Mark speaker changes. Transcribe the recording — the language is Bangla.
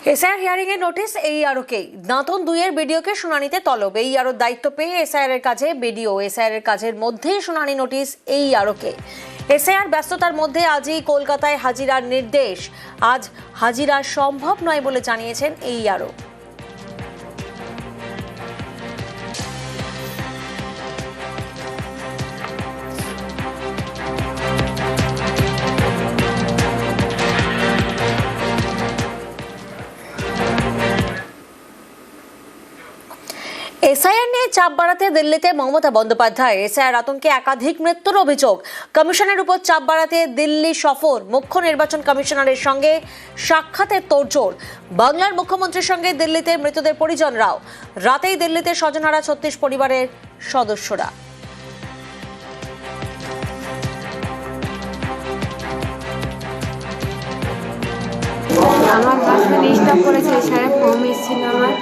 Speaker 1: এসআইআর হিয়ারিং এর নোটিশ AERO-কে দাঁতন 2 এর বিডিওকে শুনানিতে তলব। AERO দায়িত্ব পেয়ে এসআইআর এর কাজে বিডিও, এসআইআর এর কাজের মধ্যেই শুনানি নোটিশ AERO-কে। এসআইআর ব্যস্ততার মধ্যে আজই কলকাতায় হাজিরার নির্দেশ। আজ হাজিরা সম্ভব নয় বলে জানিয়েছেন AERO। এসআইআর নিয়ে চাপ বাড়াতে দিল্লিতে মমতা বন্দ্যোপাধ্যায়। এসআইআর আতঙ্কে একাধিক মৃত্যুর অভিযোগ। কমিশনের উপর চাপ বাড়াতে দিল্লি সফর। মুখ্য নির্বাচন কমিশনারের সঙ্গে সাক্ষাতের তোড়জোড়। বাংলার মুখ্যমন্ত্রীর সঙ্গে দিল্লিতে মৃতদের পরিজনরাও। রাতেই দিল্লিতে স্বজনহারা 36 পরিবারের সদস্যরা।
Speaker 2: আমার বাসা ডিস্টার্ব করেছে, সারা ফর্ম এসেছিল আমার।